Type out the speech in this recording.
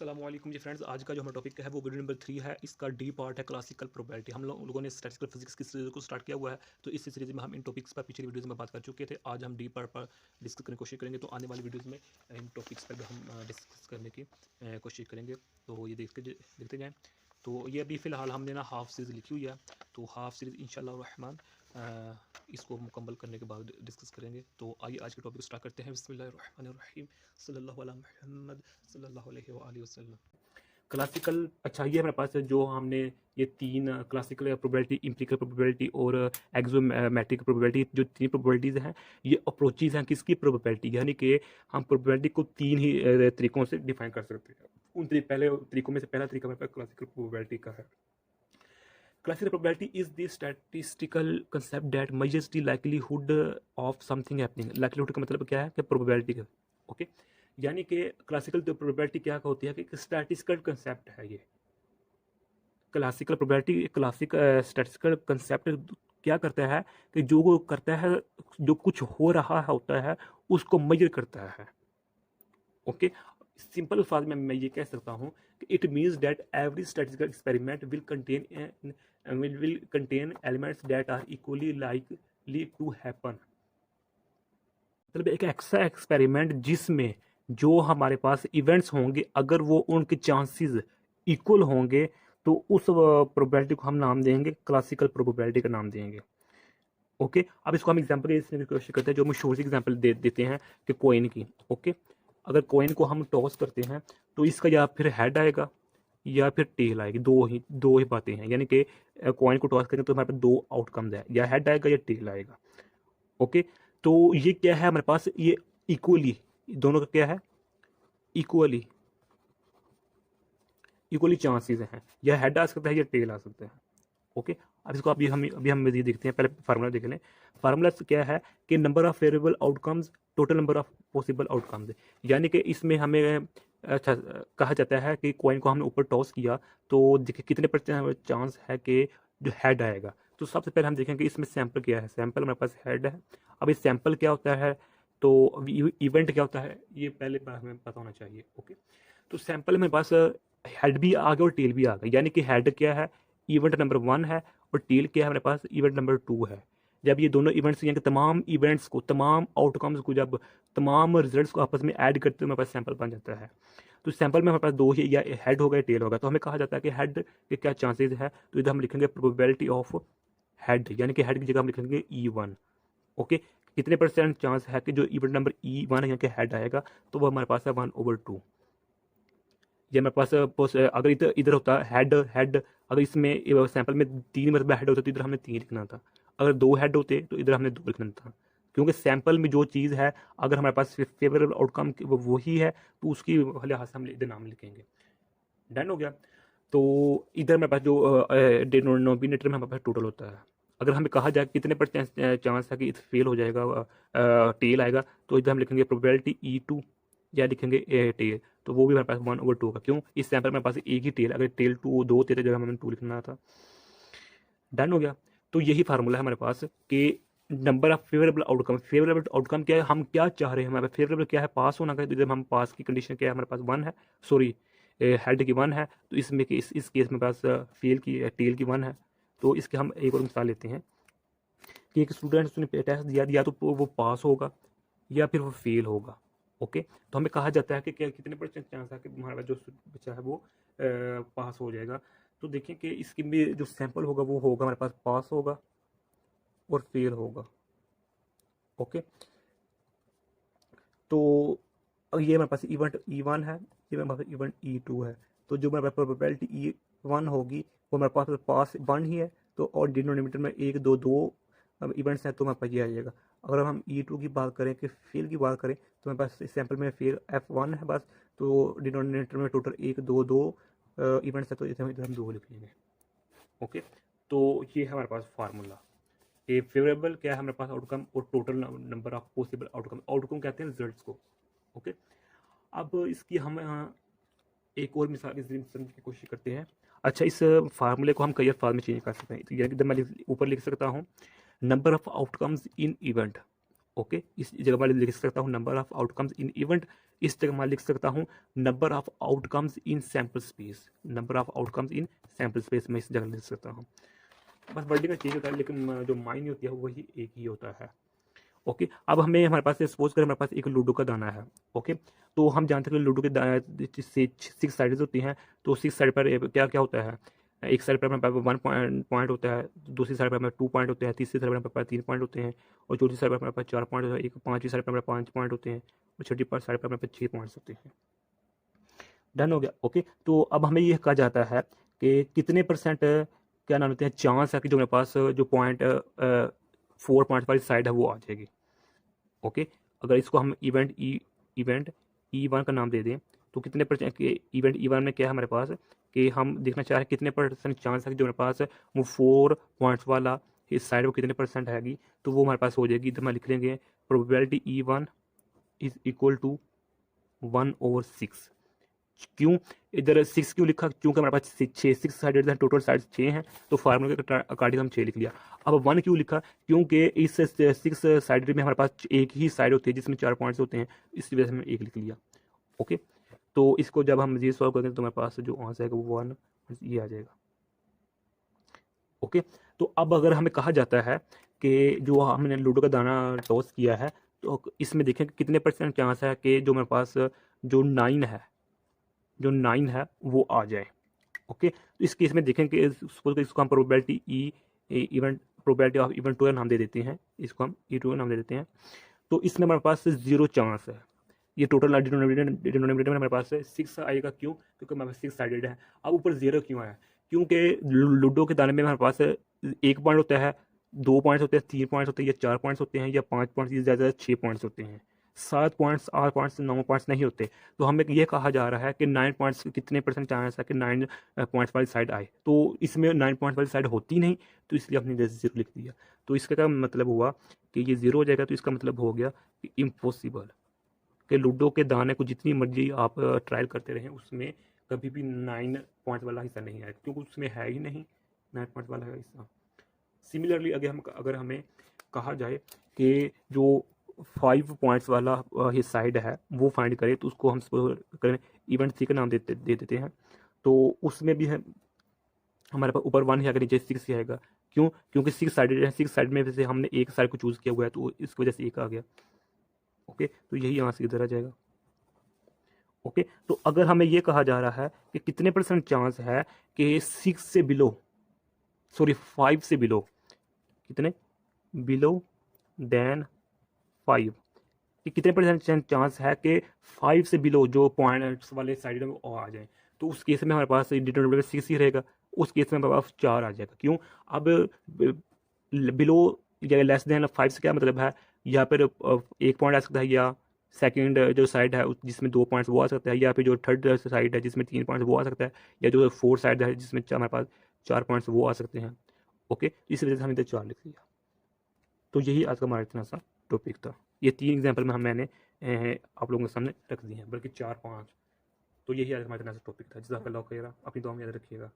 अस्सलामुअलैकुम जी फ्रेंड्स, आज का जो हमारा टॉपिक है वो वीडियो नंबर 3 है। इसका डी पार्ट है क्लासिकल प्रोबेबिलिटी। हम लोगों ने स्टैटिस्टिकल फिजिक्स की सीरीज को स्टार्ट किया हुआ है, तो इस सीरीज में हम इन टॉपिक्स पर पिछली वीडियोस में बात कर चुके थे। आज हम डी पार्ट पर डिस्कस करने की कोशिश करेंगे, तो आने वाली वीडियोस में इन टॉपिक्स पर भी हम डिस्कस करने की कोशिश करेंगे। तो ये देखते जाएँ। तो ये अभी फ़िलहाल हमने ना हाफ सीरीज़ लिखी हुई है, तो हाफ सीरीज़ इंशाल्लाह रहमान इसको मुकम्मल करने के बाद डिस्कस करेंगे। तो आइए आज के टॉपिक स्टार्ट करते हैं। बिस्मिल्लाहिर्रहमानिर्रहीम सल्लल्लाहु अला मुहम्मद सल्लल्लाहु अलैहि व वसल्लम। क्लासिकल, अच्छा ये हमारे पास है जो हमने ये तीन क्लासिकल प्रोबेबिलिटी, इम्पिरिकल प्रोबेबिलिटी और एक्सोमेट्रिक प्रोबेबिलिटी, जो तीन प्रोबेबिलिटीज़ हैं ये अप्रोचेज़ हैं किसकी प्रोबेबिलिटी, यानी कि हम प्रोबेबिलिटी को तीन ही तरीक़ों से डिफाइन कर सकते हैं। उन पहले तरीक़ों में से पहला तरीका हमारे पास क्लासिकल प्रोबेबिलिटी का है। Classical probability is the statistical concept that measures the likelihood of something happening. Likelihood का मतलब क्या है कि probability का, ओके। यानी कि क्लासिकल प्रोबेबिलिटी क्या होती है कि स्टैटिस्टिकल कंसेप्ट है ये। Classical probability, classic statistical concept क्या करता है कि जो करता है, जो कुछ हो रहा होता है उसको मेजर करता है, ओके। सिंपल अल्फाज में मैं ये कह सकता हूँ कि it means that every statistical experiment will contain elements that are equally likely to happen। मतलब एक ऐसा एक्सपेरिमेंट जिसमें जो हमारे पास इवेंट्स होंगे, अगर वो उनके चांसेस इक्वल होंगे तो उस प्रोबेबिलिटी को हम नाम देंगे, क्लासिकल प्रोबेबिलिटी का नाम देंगे, ओके। अब इसको हम एग्जांपल की कोशिश करते हैं, जो मशहूर सी एग्जांपल देते हैं कि कॉइन की, ओके। अगर कॉइन को हम टॉस करते हैं तो इसका या फिर हेड आएगा या फिर टेल आएगी, दो ही बातें हैं। यानी कि कॉइन को टॉस करेंगे तो हमारे पास दो आउटकम्स है, या हेड आएगा या टेल आएगा, ओके। तो ये क्या है हमारे पास, ये इक्वली, दोनों का क्या है, इक्वली चांसेस हैं, या हेड आ सकता है या टेल आ सकता है, ओके। अब इसको अभी हम ये देखते हैं, पहले फार्मूला देख लें। फार्मूला क्या है कि number of favourable outcomes total number of possible outcomes. यानी कि इसमें हमें अच्छा कहा जाता है कि कॉइन को हमने ऊपर टॉस किया तो देखिए कितने परसेंट चांस है कि जो हेड आएगा। तो सबसे पहले हम देखेंगे इसमें सैंपल क्या है। सैंपल हमारे पास हेड है। अब इस सैंपल क्या होता है, तो इवेंट क्या होता है, ये पहले हमें पता होना चाहिए, ओके। तो सैंपल मेरे पास हेड भी आ गया और टेल भी आ गया। यानी कि हेड क्या है, इवेंट नंबर 1 है, और टेल क्या है हमारे पास, इवेंट नंबर 2 है। जब ये दोनों इवेंट्स, यानी कि तमाम इवेंट्स को, तमाम आउटकम्स को, जब तमाम रिजल्ट्स को आपस में ऐड करते हुए हमारे पास सैंपल बन जाता है। तो सैंपल में हमारे पास दो ही, या हेड होगा या टेल होगा। तो हमें कहा जाता है कि हेड के क्या चांसेस है, तो इधर हम लिखेंगे प्रोबेबिलिटी ऑफ हेड, यानी कि हेड की जगह हम लिखेंगे E1, ओके। कितने परसेंट चांस है कि जो इवेंट नंबर E1 है, यानी कि हेड आएगा, तो वो हमारे पास है 1/2। ये मेरे पास अगर इधर होता हेड हेड, अगर इसमें सैंपल में 3 मतलब हेड होते तो इधर हमने 3 लिखना था। अगर 2 हेड होते तो इधर हमने 2 लिखना था, क्योंकि सैंपल में जो चीज़ है, अगर हमारे पास फेवरेबल आउटकम वही है तो उसकी लिहाज से हम इधर नाम लिखेंगे। डन हो गया। तो इधर मेरे पास जो डिनोमिनेटर में हमारे पास टोटल होता है। अगर हमें कहा जाए कितने परसेंट चांस है कि फेल हो जाएगा, टेल आएगा, तो इधर हम लिखेंगे प्रोबेबिलिटी E2, या लिखेंगे टेल। तो वो भी हमारे पास 1/2 का, क्यों, इस सैंपल में हमारे पास एक ही टेल, अगर टेल 2 2 थे तो जगह हमें 2 लिखना था। डन हो गया। तो यही फार्मूला है हमारे पास कि number of favourable outcome. Favourable outcome क्या है, हम क्या चाह रहे हैं, हमारे फेवरेबल क्या है, पास होना का। तो जब हम पास की कंडीशन क्या है, हमारे पास 1 है, सॉरी हेड की 1 है, तो इसमें कि इस केस में पास फेल की टेल की 1 है। तो इसके हम एक और मिसाल लेते हैं कि एक स्टूडेंट उसने टेस्ट दिया, या तो वो पास होगा या फिर वो फेल होगा, ओके। तो हमें कहा जाता है कि क्या कितने परसेंट चांस है कि हमारा जो बच्चा है वो पास हो जाएगा। तो देखें कि इसकी में जो सैंपल होगा वो होगा हमारे पास पास होगा और फेल होगा, ओके। तो ये हमारे पास इवेंट E1 है, ये हमारे पास इवेंट E2 है। तो जो हमारे पास प्रोबेबिलिटी E1 होगी वो हमारे पास पास 1 ही है, तो और डिनोमिनेटर में 1 2 2 इवेंट्स हैं, तो हमारे पास ये आ जाएगा। अगर हम E2 की बात करें, कि फेल की बात करें, तो हमारे पास इस सैंपल में फेल F1 है बस। तो डिनोमिनेटर में टोटल 1 2 2 इवेंट्स है, तो इधर हम 2 लिख लेंगे, ओके। तो ये है हमारे पास फार्मूला। ये फेवरेबल क्या है हमारे पास आउटकम, और total number of possible outcome. Outcome कहते हैं रिजल्ट्स को, ओके। अब इसकी हम एक और मिसाल इस दिन समझने की कोशिश करते हैं। अच्छा, इस फार्मूले को हम कई अल्फाज में चेंज कर सकते हैं। तो यानी कि मैं ऊपर लिख सकता हूँ number of outcomes in event, okay. इस जगह मैं लिख सकता हूँ number of outcomes in event, इस जगह मैं लिख सकता हूँ number of outcomes in sample space, number of outcomes in sample space मैं इस जगह लिख सकता हूँ। बस वर्डिंग का चेंज होता है, लेकिन जो मायने होती है वही एक ही होता है। ओके, अब हमें हमारे पास सपोज करें हमारे पास एक लूडो का दाना है। ओके, तो हम जानते हैं कि लूडो के से 6 साइड्स होती हैं, तो 6 साइड पर क्या क्या होता है, एक साइड पर हमारे पास 1 पॉइंट होता है, दूसरी साइड पर हमारे 2 पॉइंट होते हैं, तीसरी साइड पर हमारे पास 3 पॉइंट होते हैं, और चौथी साइड पर हमारे पास 4 पॉइंट होते हैं, एक पाँचवीं साइड पर हमारे 5 पॉइंट होते हैं, और छठी साइड पर हमारे पास 6 पॉइंट्स होते हैं। डन हो गया। ओके, तो अब हमें यह कहा जाता है कि कितने परसेंट क्या नाम होते हैं चांस है कि जो मेरे पास जो पॉइंट 4 पॉइंट वाली साइड है वो आ जाएगी। ओके, अगर इसको हम इवेंट E1 का नाम दे दें, तो कितने परसेंट के इवेंट E1 में क्या है हमारे पास कि हम देखना चाह रहे हैं कितने परसेंट चांस है कि जो मेरे पास वो 4 पॉइंट्स वाला इस साइड वो कितने परसेंट हैगी, तो वो हमारे पास हो जाएगी। तो मैं लिख लेंगे probability E1 is equal to 1/6। क्यों इधर 6 क्यों लिखा, क्योंकि हमारे पास 6 साइडेड है, टोटल साइड 6 हैं, तो फार्मूले के अकॉर्डिंग हम 6 लिख लिया। अब 1 क्यों लिखा, क्योंकि इस 6 साइडेड में हमारे पास एक ही साइड होती है जिसमें 4 पॉइंट्स होते हैं, इसी वजह से हमने 1 लिख लिया। ओके, तो इसको जब हम ये सॉल्व करेंगे तो हमारे पास जो आंसर है वो 1 ये आ जाएगा। ओके, तो अब अगर हमें कहा जाता है कि जो हमने लूडो का दाना टॉस किया है, तो इसमें देखें कि कितने परसेंट चांस है कि जो मेरे पास जो 9 है वो आ जाए। ओके, तो इस केस में देखें कि सपोज इसको हम प्रोबेबिलिटी प्रोबेबिलिटी ऑफ इवेंट 2 नाम दे देते हैं, इसको हम E2 नाम दे देते हैं। तो इसमें हमारे पास 0 चांस है, ये टोटल डिनोमिनेटर में हमारे पास 6 आएगा। क्यों, क्योंकि हमारे पास 6 साइडेड है। अब ऊपर 0 क्यों आया, क्योंकि लूडो के दाने में हमारे पास 1 पॉइंट होता है, 2 पॉइंट्स होते हैं, 3 पॉइंट्स होते हैं, या 4 पॉइंट्स होते हैं, या 5 पॉइंट्स, या ज़्यादा 6 पॉइंट्स होते हैं। 7 पॉइंट्स, 8 पॉइंट्स, 9 पॉइंट्स नहीं होते। तो हमें ये कहा जा रहा है कि 9 पॉइंट्स कितने परसेंट चांस है कि 9 पॉइंट्स वाली साइड आए, तो इसमें 9 पॉइंट्स वाली साइड होती नहीं, तो इसलिए हमने जैसे 0 लिख दिया। तो इसका क्या मतलब हुआ कि ये 0 हो जाएगा, तो इसका मतलब हो गया कि इम्पॉसिबल कि लूडो के दाने को जितनी मर्जी आप ट्रायल करते रहें, उसमें कभी भी 9 पॉइंट वाला हिस्सा नहीं आएगा, क्योंकि उसमें है ही नहीं 9 पॉइंट वाला हिस्सा। सिमिलरली अगर हमें कहा जाए कि जो 5 पॉइंट्स वाला साइड है वो फाइंड करें, तो उसको हम करें इवेंट 3 का नाम दे देते हैं। तो उसमें भी है हमारे पास ऊपर 1 है, अगर नीचे 6 ही आएगा। क्यों, क्योंकि 6 साइडेड है, 6 साइड में से हमने एक साइड को चूज़ किया हुआ है, तो इस वजह से 1 आ गया। ओके, तो यही यहाँ से इधर आ जाएगा। ओके, तो अगर हमें ये कहा जा रहा है कि कितने परसेंट चांस है कि 6 से बिलो, सॉरी 5 से बिलो, कितने बिलो देन 5, कि कितने परसेंट चांस है कि 5 से बिलो जो पॉइंट्स वाले साइड में वो आ जाए, तो उस केस में हमारे पास डिनोमिनेटर 6 ही रहेगा, उस केस में हमारे पास 4 आ जाएगा। क्यों, अब बिलो या लेस देन 5 से क्या मतलब है, या फिर 1 पॉइंट आ सकता है, या सेकंड जो साइड है जिसमें 2 पॉइंट्स वो आ सकता है, या फिर जो थर्ड साइड है जिसमें 3 पॉइंट्स वो आ सकता है, या जो फोर्थ साइड है जिसमें हमारे पास 4 पॉइंट्स वो आ सकते हैं। ओके, इस वजह से हमने 4 लिख लिया। तो यही आज का हमारा इतना सा टॉपिक था। ये 3 एग्जाम्पल में मैंने आप लोगों के सामने रख दिए हैं, बल्कि 4-5। तो यही आज हमारा इतना सा टॉपिक था। जज़ाकल्लाह खैरा, अपनी दुआ में याद रखिएगा।